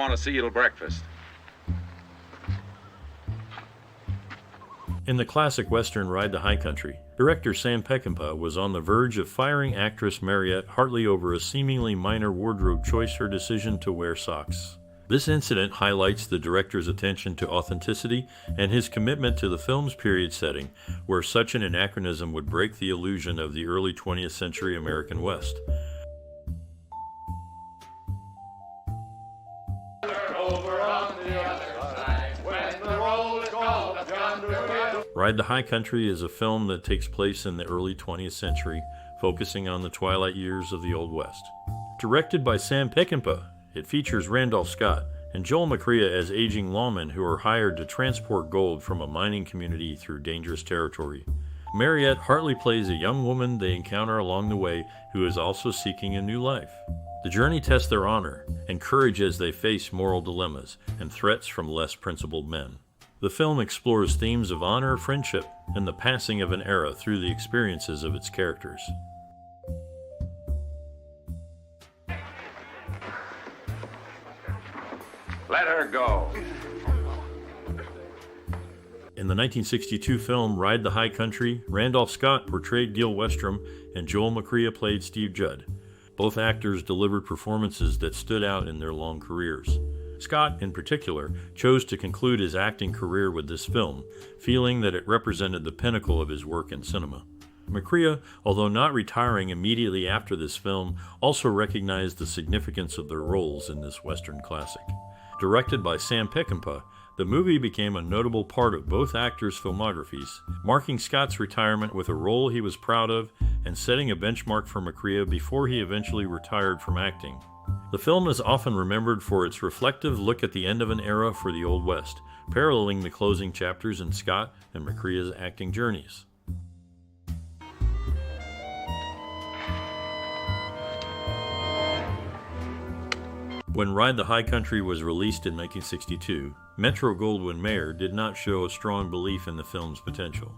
Want to see you till breakfast. In the classic Western Ride to High Country, director Sam Peckinpah was on the verge of firing actress Mariette Hartley over a seemingly minor wardrobe choice, her decision to wear socks. This incident highlights the director's attention to authenticity and his commitment to the film's period setting, where such an anachronism would break the illusion of the early 20th century American West. Ride to High Country is a film that takes place in the early 20th century, focusing on the twilight years of the Old West. Directed by Sam Peckinpah, it features Randolph Scott and Joel McCrea as aging lawmen who are hired to transport gold from a mining community through dangerous territory. Mariette Hartley plays a young woman they encounter along the way who is also seeking a new life. The journey tests their honor and courage as they face moral dilemmas and threats from less principled men. The film explores themes of honor, friendship, and the passing of an era through the experiences of its characters. Let her go. In the 1962 film Ride the High Country, Randolph Scott portrayed Gil Westrom and Joel McCrea played Steve Judd. Both actors delivered performances that stood out in their long careers. Scott, in particular, chose to conclude his acting career with this film, feeling that it represented the pinnacle of his work in cinema. McCrea, although not retiring immediately after this film, also recognized the significance of their roles in this Western classic. Directed by Sam Peckinpah, the movie became a notable part of both actors' filmographies, marking Scott's retirement with a role he was proud of and setting a benchmark for McCrea before he eventually retired from acting. The film is often remembered for its reflective look at the end of an era for the Old West, paralleling the closing chapters in Scott and McCrea's acting journeys. When Ride the High Country was released in 1962, Metro-Goldwyn-Mayer did not show a strong belief in the film's potential.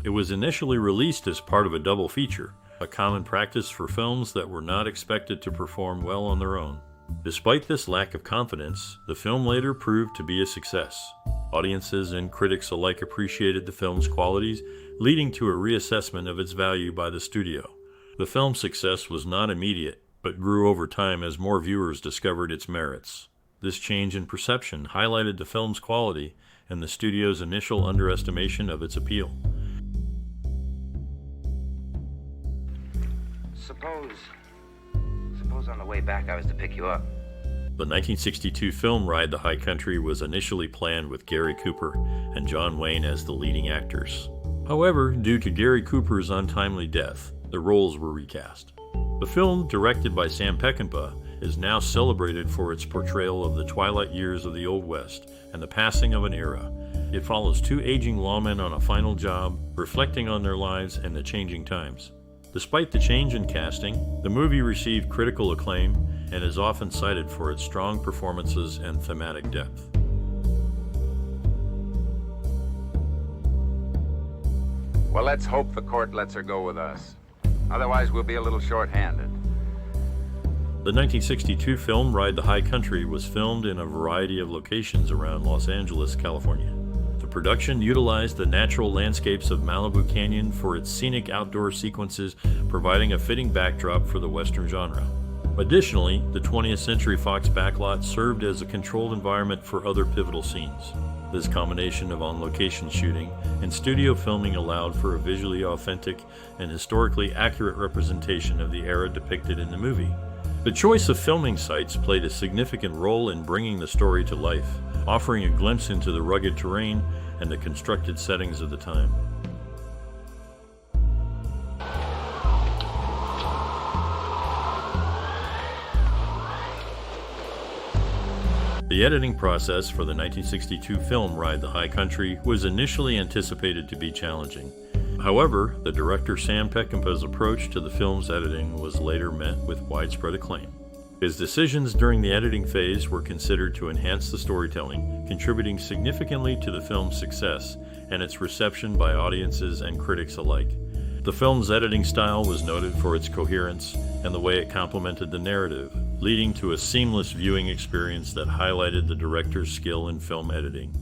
It was initially released as part of a double feature, a common practice for films that were not expected to perform well on their own. Despite this lack of confidence, the film later proved to be a success. Audiences and critics alike appreciated the film's qualities, leading to a reassessment of its value by the studio. The film's success was not immediate, but grew over time as more viewers discovered its merits. This change in perception highlighted the film's quality and the studio's initial underestimation of its appeal. Suppose on the way back I was to pick you up. The 1962 film Ride the High Country was initially planned with Gary Cooper and John Wayne as the leading actors. However, due to Gary Cooper's untimely death, the roles were recast. The film, directed by Sam Peckinpah, is now celebrated for its portrayal of the twilight years of the Old West and the passing of an era. It follows two aging lawmen on a final job, reflecting on their lives and the changing times. Despite the change in casting, the movie received critical acclaim and is often cited for its strong performances and thematic depth. Well, let's hope the court lets her go with us. Otherwise, we'll be a little short-handed. The 1962 film Ride the High Country was filmed in a variety of locations around Los Angeles, California. The production utilized the natural landscapes of Malibu Canyon for its scenic outdoor sequences, providing a fitting backdrop for the Western genre. Additionally, the 20th Century Fox backlot served as a controlled environment for other pivotal scenes. This combination of on-location shooting and studio filming allowed for a visually authentic and historically accurate representation of the era depicted in the movie. The choice of filming sites played a significant role in bringing the story to life, offering a glimpse into the rugged terrain and the constructed settings of the time. The editing process for the 1962 film Ride the High Country was initially anticipated to be challenging. However, the director Sam Peckinpah's approach to the film's editing was later met with widespread acclaim. His decisions during the editing phase were considered to enhance the storytelling, contributing significantly to the film's success and its reception by audiences and critics alike. The film's editing style was noted for its coherence and the way it complemented the narrative, leading to a seamless viewing experience that highlighted the director's skill in film editing.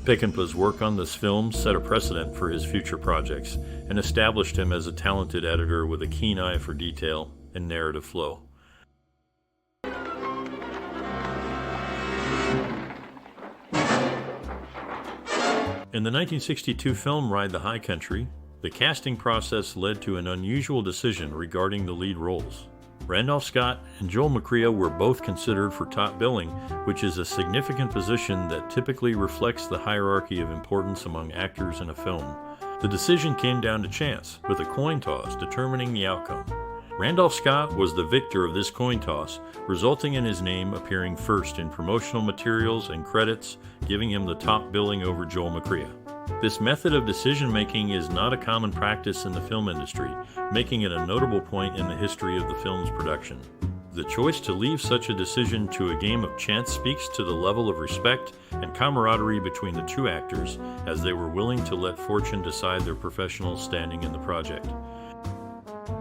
Peckinpah's work on this film set a precedent for his future projects and established him as a talented editor with a keen eye for detail and narrative flow. In the 1962 film Ride the High Country, the casting process led to an unusual decision regarding the lead roles. Randolph Scott and Joel McCrea were both considered for top billing, which is a significant position that typically reflects the hierarchy of importance among actors in a film. The decision came down to chance, with a coin toss determining the outcome. Randolph Scott was the victor of this coin toss, resulting in his name appearing first in promotional materials and credits, giving him the top billing over Joel McCrea. This method of decision-making is not a common practice in the film industry, making it a notable point in the history of the film's production. The choice to leave such a decision to a game of chance speaks to the level of respect and camaraderie between the two actors, as they were willing to let fortune decide their professional standing in the project.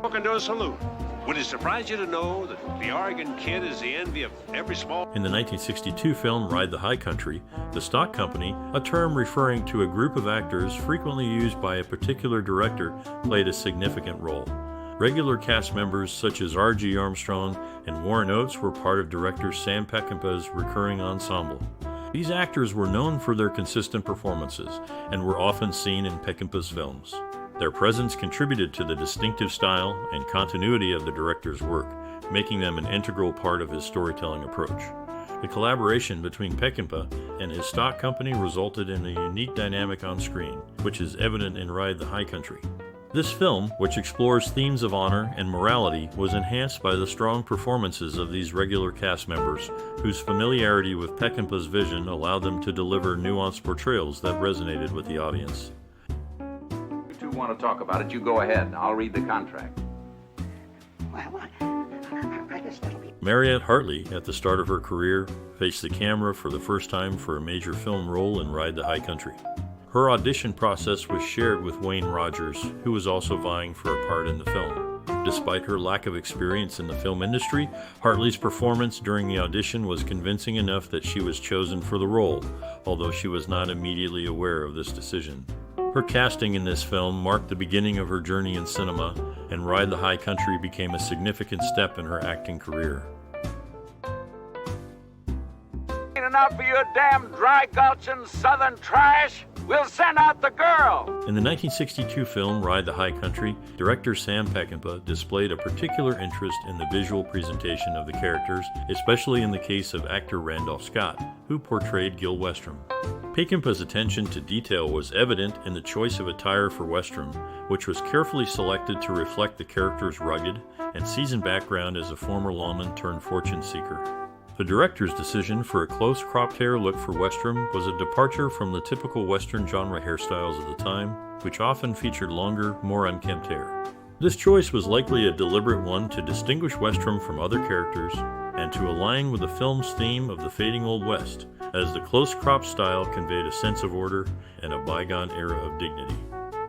Welcome to a salute. Would it surprise you to know that the Oregon Kid is the envy of every small... In the 1962 film Ride the High Country, the stock company, a term referring to a group of actors frequently used by a particular director, played a significant role. Regular cast members such as R.G. Armstrong and Warren Oates were part of director Sam Peckinpah's recurring ensemble. These actors were known for their consistent performances and were often seen in Peckinpah's films. Their presence contributed to the distinctive style and continuity of the director's work, making them an integral part of his storytelling approach. The collaboration between Peckinpah and his stock company resulted in a unique dynamic on screen, which is evident in Ride the High Country. This film, which explores themes of honor and morality, was enhanced by the strong performances of these regular cast members, whose familiarity with Peckinpah's vision allowed them to deliver nuanced portrayals that resonated with the audience. Want to talk about it, you go ahead. I'll read the contract. Well, I guess that'll be... Mariette Hartley, at the start of her career, faced the camera for the first time for a major film role in Ride the High Country. Her audition process was shared with Wayne Rogers, who was also vying for a part in the film. Despite her lack of experience in the film industry, Hartley's performance during the audition was convincing enough that she was chosen for the role, although she was not immediately aware of this decision. Her casting in this film marked the beginning of her journey in cinema, and Ride the High Country became a significant step in her acting career. Ain't enough for your damn dry gulching southern trash? We'll send out the girl! In the 1962 film Ride the High Country, director Sam Peckinpah displayed a particular interest in the visual presentation of the characters, especially in the case of actor Randolph Scott, who portrayed Gil Westrom. Peckinpah's attention to detail was evident in the choice of attire for Westrom, which was carefully selected to reflect the character's rugged and seasoned background as a former lawman turned fortune seeker. The director's decision for a close cropped hair look for Westrom was a departure from the typical Western genre hairstyles of the time, which often featured longer, more unkempt hair. This choice was likely a deliberate one to distinguish Westrom from other characters and to align with the film's theme of the fading Old West, as the close cropped style conveyed a sense of order and a bygone era of dignity.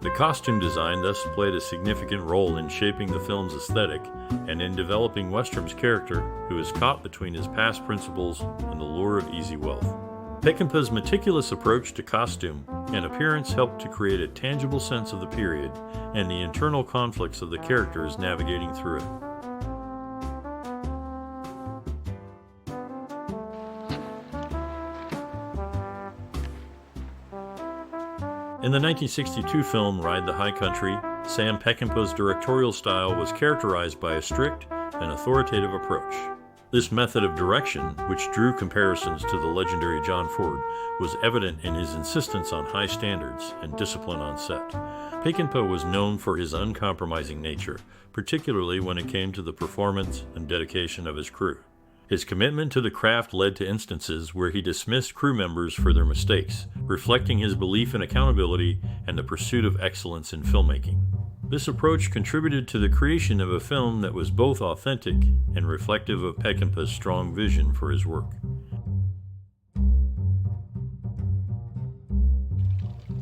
The costume design thus played a significant role in shaping the film's aesthetic and in developing Westrom's character, who is caught between his past principles and the lure of easy wealth. Peckinpah's meticulous approach to costume and appearance helped to create a tangible sense of the period and the internal conflicts of the characters navigating through it. In the 1962 film Ride the High Country, Sam Peckinpah's directorial style was characterized by a strict and authoritative approach. This method of direction, which drew comparisons to the legendary John Ford, was evident in his insistence on high standards and discipline on set. Peckinpah was known for his uncompromising nature, particularly when it came to the performance and dedication of his crew. His commitment to the craft led to instances where he dismissed crew members for their mistakes, reflecting his belief in accountability and the pursuit of excellence in filmmaking. This approach contributed to the creation of a film that was both authentic and reflective of Peckinpah's strong vision for his work.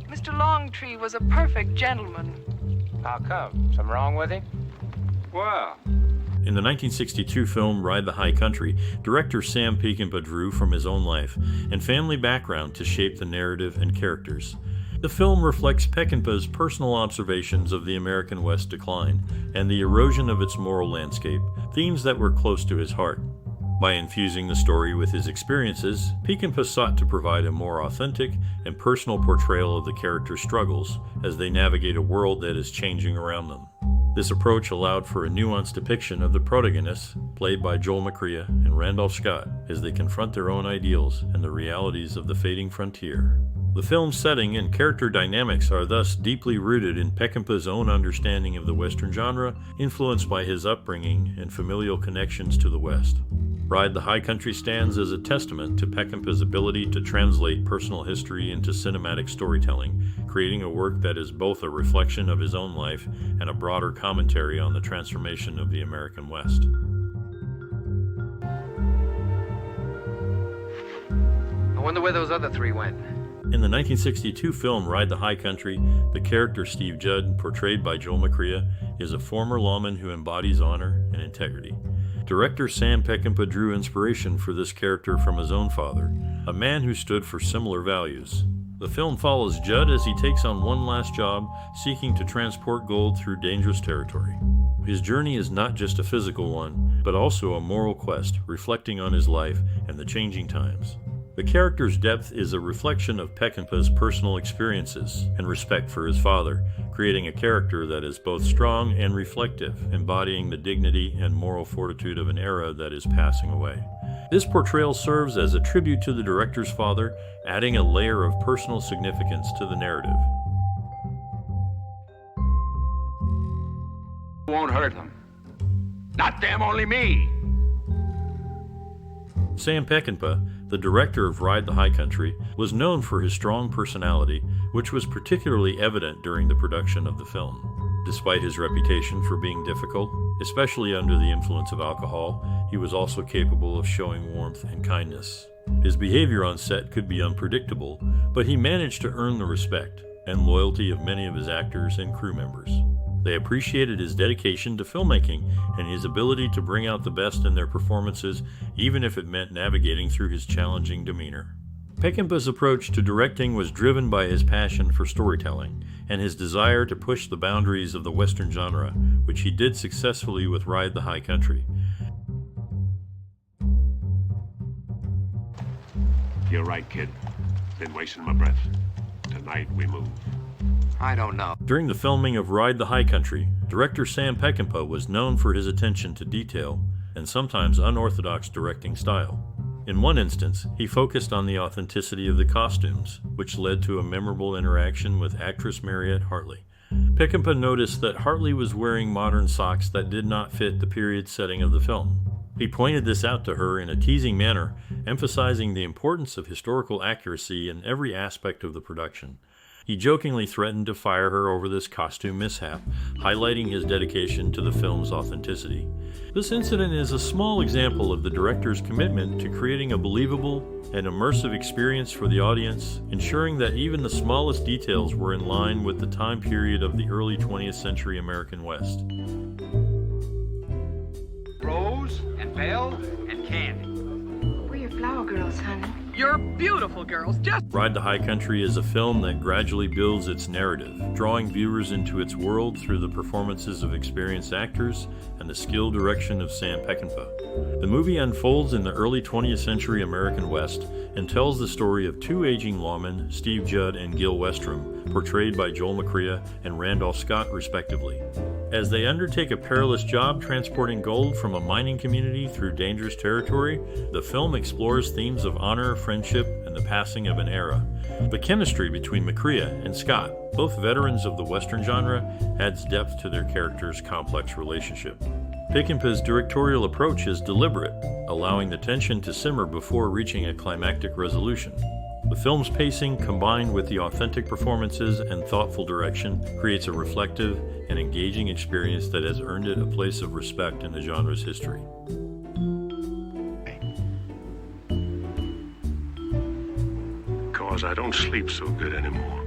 Mr. Longtree was a perfect gentleman. How come? Something wrong with him? Well, In the 1962 film Ride the High Country, director Sam Peckinpah drew from his own life and family background to shape the narrative and characters. The film reflects Peckinpah's personal observations of the American West decline and the erosion of its moral landscape, themes that were close to his heart. By infusing the story with his experiences, Peckinpah sought to provide a more authentic and personal portrayal of the characters' struggles as they navigate a world that is changing around them. This approach allowed for a nuanced depiction of the protagonists, played by Joel McCrea and Randolph Scott, as they confront their own ideals and the realities of the fading frontier. The film's setting and character dynamics are thus deeply rooted in Peckinpah's own understanding of the Western genre, influenced by his upbringing and familial connections to the West. Ride the High Country stands as a testament to Peckinpah's ability to translate personal history into cinematic storytelling, creating a work that is both a reflection of his own life and a broader commentary on the transformation of the American West. I wonder where those other three went. In the 1962 film Ride the High Country, the character Steve Judd, portrayed by Joel McCrea, is a former lawman who embodies honor and integrity. Director Sam Peckinpah drew inspiration for this character from his own father, a man who stood for similar values. The film follows Judd as he takes on one last job, seeking to transport gold through dangerous territory. His journey is not just a physical one, but also a moral quest, reflecting on his life and the changing times. The character's depth is a reflection of Peckinpah's personal experiences and respect for his father, creating a character that is both strong and reflective, embodying the dignity and moral fortitude of an era that is passing away. This portrayal serves as a tribute to the director's father, adding a layer of personal significance to the narrative. Won't hurt them. Not them, only me. Sam Peckinpah, the director of Ride the High Country, was known for his strong personality, which was particularly evident during the production of the film. Despite his reputation for being difficult, especially under the influence of alcohol, he was also capable of showing warmth and kindness. His behavior on set could be unpredictable, but he managed to earn the respect and loyalty of many of his actors and crew members. They appreciated his dedication to filmmaking and his ability to bring out the best in their performances, even if it meant navigating through his challenging demeanor. Peckinpah's approach to directing was driven by his passion for storytelling and his desire to push the boundaries of the Western genre, which he did successfully with Ride the High Country. You're right, kid. Been wasting my breath. Tonight we move. I don't know. During the filming of Ride the High Country, director Sam Peckinpah was known for his attention to detail and sometimes unorthodox directing style. In one instance, he focused on the authenticity of the costumes, which led to a memorable interaction with actress Mariette Hartley. Peckinpah noticed that Hartley was wearing modern socks that did not fit the period setting of the film. He pointed this out to her in a teasing manner, emphasizing the importance of historical accuracy in every aspect of the production. He jokingly threatened to fire her over this costume mishap, highlighting his dedication to the film's authenticity. This incident is a small example of the director's commitment to creating a believable and immersive experience for the audience, ensuring that even the smallest details were in line with the time period of the early 20th century American West. Rose and Belle and Candy. We're your flower girls, honey. You're beautiful girls, just... Ride the High Country is a film that gradually builds its narrative, drawing viewers into its world through the performances of experienced actors and the skilled direction of Sam Peckinpah. The movie unfolds in the early 20th century American West and tells the story of two aging lawmen, Steve Judd and Gil Westrom, portrayed by Joel McCrea and Randolph Scott respectively. As they undertake a perilous job transporting gold from a mining community through dangerous territory, the film explores themes of honor, friendship, and the passing of an era. The chemistry between McCrea and Scott, both veterans of the Western genre, adds depth to their characters' complex relationship. Peckinpah's directorial approach is deliberate, allowing the tension to simmer before reaching a climactic resolution. The film's pacing, combined with the authentic performances and thoughtful direction, creates a reflective and engaging experience that has earned it a place of respect in the genre's history. 'Cause I don't sleep so good anymore.